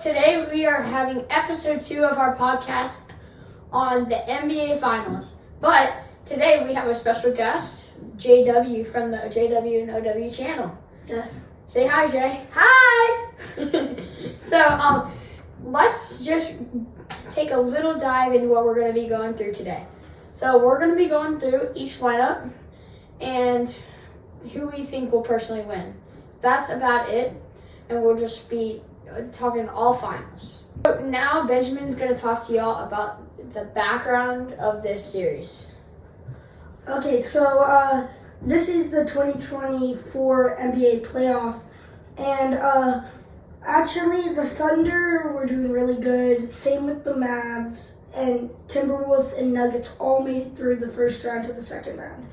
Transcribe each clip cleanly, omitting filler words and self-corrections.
today we are having episode 2 of our podcast on the NBA Finals. But today we have a special guest, JW from the JW and OW channel. Yes. Say hi, Jay. Hi! So, let's just take a little dive into what we're going to be going through today. So we're going to be going through each lineup and who we think will personally win. That's about it, and we'll just be talking all finals. So now Benjamin's going to talk to y'all about the background of this series. Okay, so this is the 2024 NBA playoffs, and actually the Thunder were doing really good. Same with the Mavs, and Timberwolves and Nuggets all made it through the first round to the second round.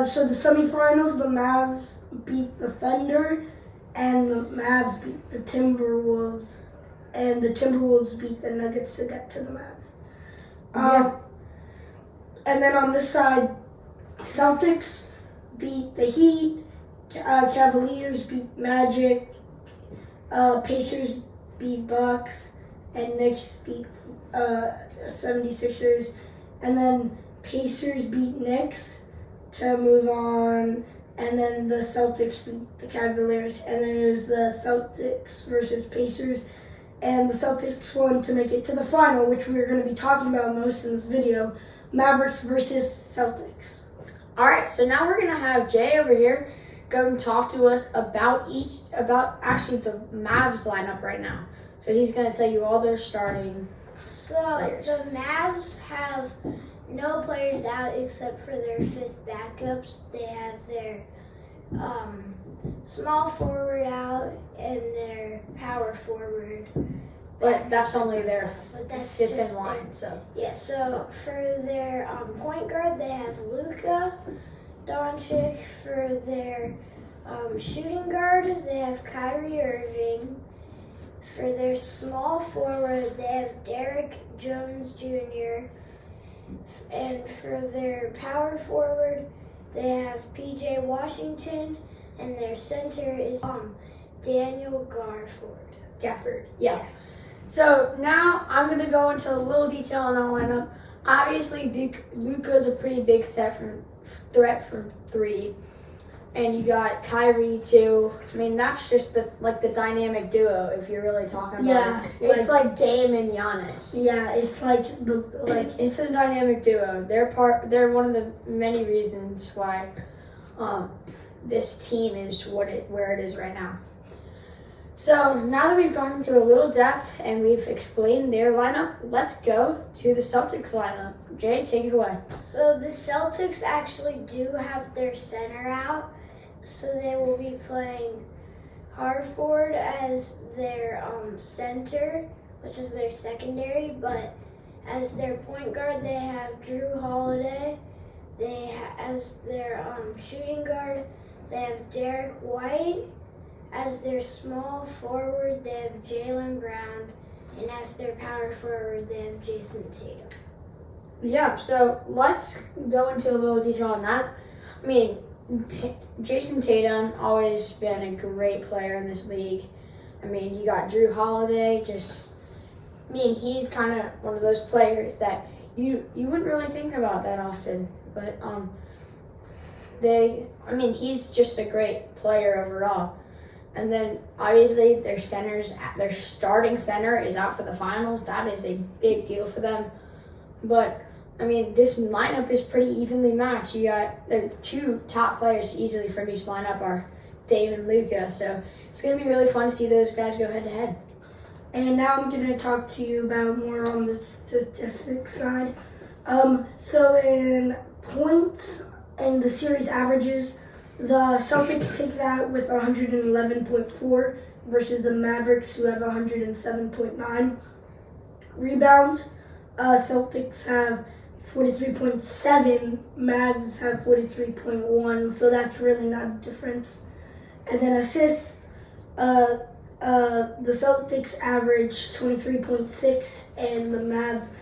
So the semifinals, the Mavs beat the Thunder, and the Mavs beat the Timberwolves, and the Timberwolves beat the Nuggets to get to the Mavs. And then on this side, Celtics beat the Heat, Cavaliers beat Magic, Pacers beat Bucks, and Knicks beat 76ers. And then Pacers beat Knicks to move on, and then the Celtics beat the Cavaliers, and then it was the Celtics versus Pacers, and the Celtics won to make it to the final, which we're going to be talking about most in this video, Mavericks versus Celtics. Alright, so now we're going to have Jay over here go and talk to us about actually the Mavs lineup right now. So he's going to tell you all their starting players. The Mavs have no players out except for their fifth backups. They have their small forward out and their power forward. But that's only their that's fifth in just line, their, so. Yeah, so for their point guard, they have Luka Doncic. For their shooting guard, they have Kyrie Irving. For their small forward, they have Derek Jones Jr. And for their power forward, they have PJ Washington, and their center is Daniel Gafford. Yeah. So now I'm going to go into a little detail on that lineup. Obviously, Luka's a pretty big threat from three. And you got Kyrie too. I mean, that's just the dynamic duo. If you're really talking about it, it's like Dame and Giannis. Yeah, it's like it's a dynamic duo. They're one of the many reasons why this team is where it is right now. So now that we've gone into a little depth and we've explained their lineup, let's go to the Celtics lineup. Jay, take it away. So the Celtics actually do have their center out. So they will be playing Harford as their center, which is their secondary. But as their point guard, they have Drew Holiday. As their shooting guard, they have Derek White. As their small forward, they have Jaylen Brown. And as their power forward, they have Jason Tatum. Yeah, so let's go into a little detail on that. I mean, Jason Tatum, always been a great player in this league. I mean, you got Drew Holiday, he's kind of one of those players that you wouldn't really think about that often. But, he's just a great player overall. And then, obviously, their starting center is out for the finals. That is a big deal for them. But, this lineup is pretty evenly matched. You got the two top players easily from each lineup are Dame and Luka. So, it's going to be really fun to see those guys go head-to-head. And now I'm going to talk to you about more on the statistics side. So in points and the series averages, the Celtics take that with 111.4 versus the Mavericks, who have 107.9. Rebounds, Celtics have 43.7, Mavs have 43.1, so that's really not a difference. And then assists, the Celtics average 23.6 and the Mavs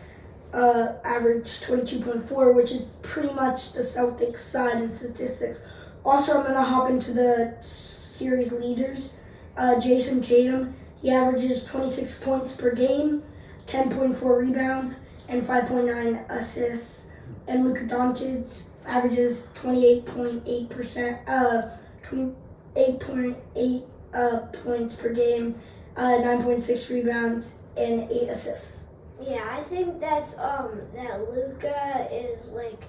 average 22.4, which is pretty much the Celtics side in statistics. Also, I'm going to hop into the series leaders. Jason Tatum He averages 26 points per game, 10.4 rebounds, and 5.9 assists. And Luka Doncic averages 28.8%, 28.8 points per game, 9.6 rebounds, and 8 assists. Yeah, I think that's that Luka is like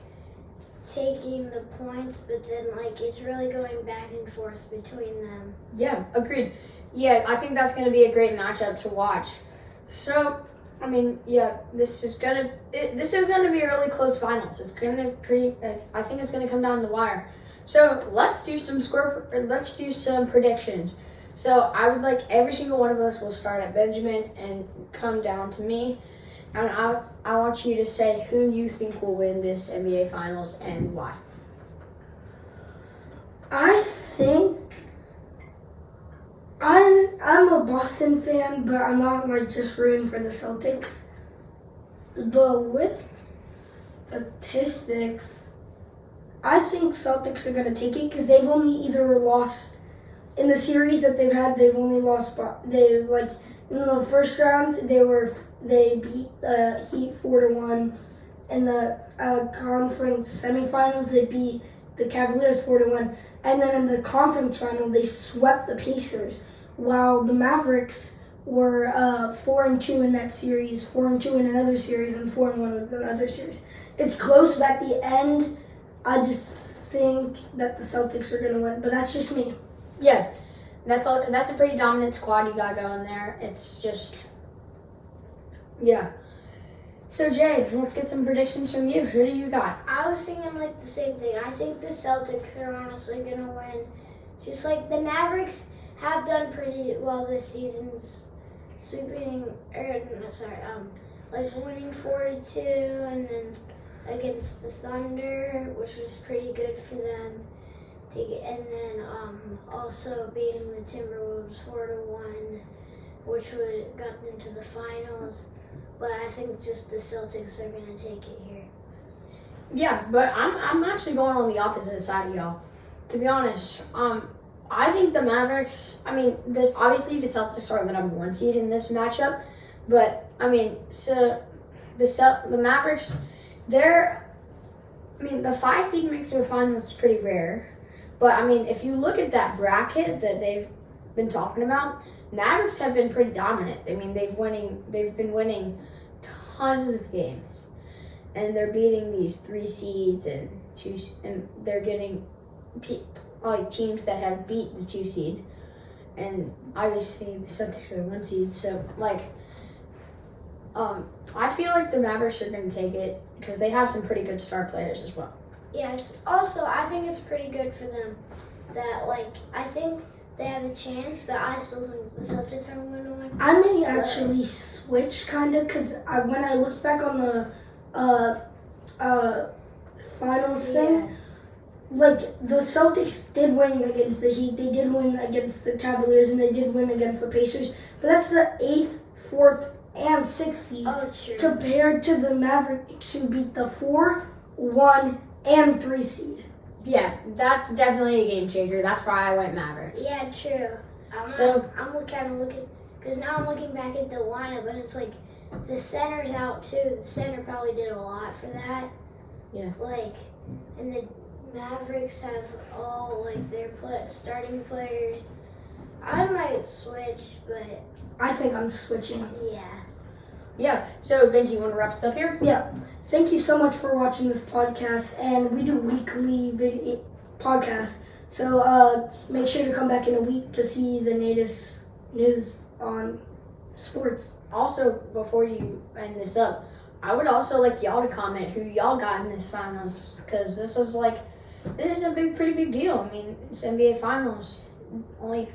taking the points, but then like it's really going back and forth between them. Yeah, agreed. Yeah, I think that's going to be a great matchup to watch. So, I mean, yeah, this is gonna be a really close finals. It's gonna I think it's gonna come down the wire. So let's do some predictions. So I would like every single one of us will start at Benjamin and come down to me, and I want you to say who you think will win this NBA Finals and why. I think I'm a Boston fan, but I'm not like just rooting for the Celtics. But with statistics, I think Celtics are gonna take it because they've only either lost in the series that they've had. They've only lost they like in the first round they beat the Heat 4-1. In the conference semifinals they beat the Cavaliers 4-1, and then in the conference final they swept the Pacers, while the Mavericks were 4-2 in that series, 4-2 in another series, and 4-1 in another series. It's close, but at the end, I just think that the Celtics are gonna win. But that's just me. Yeah, that's all. That's a pretty dominant squad you got going there. It's just, yeah. So Jay, let's get some predictions from you. Who do you got? I was thinking like the same thing. I think the Celtics are honestly gonna win. Just like the Mavericks have done pretty well this season's winning 4-2, and then against the Thunder, which was pretty good for them. And then also beating the Timberwolves 4-1, which got them to the finals. But I think just the Celtics are gonna take it here. Yeah, but I'm actually going on the opposite side of y'all. To be honest, I think the Mavericks. I mean, this obviously the Celtics are the number 1 seed in this matchup, but I mean, so the Mavericks, the 5 seed makes the finals pretty rare. But I mean, if you look at that bracket that they've been talking about, Mavericks have been pretty dominant. I mean, they've been winning tons of games, and they're beating these 3 seeds and they're getting teams that have beat the 2 seed, and obviously the Celtics are the 1 seed. So I feel like the Mavericks are going to take it because they have some pretty good star players as well. Yes. Also, I think it's pretty good for them that I think they have a chance, but I still think the Celtics are going to win. I may actually switch kind of because when I looked back on the finals thing, like the Celtics did win against the Heat, they did win against the Cavaliers, and they did win against the Pacers. But that's the 8th, 4th, and 6th seed compared to the Mavericks who beat the 4, 1, and 3 seed. Yeah, that's definitely a game changer. That's why I went Mavericks. Yeah, true. I'm kind of looking, because now I'm looking back at the lineup, and it's like the center's out too. The center probably did a lot for that. Yeah. And the Mavericks have all their starting players. I might switch, but I think I'm switching. Yeah. Yeah. So Benji, you want to wrap us up here? Yeah. Thank you so much for watching this podcast, and we do weekly video podcasts. So make sure to come back in a week to see the latest news on sports. Also, before you end this up, I would also like y'all to comment who y'all got in this finals, because this is a pretty big deal. I mean, this NBA Finals only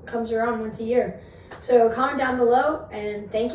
comes around once a year. So comment down below, and thank you.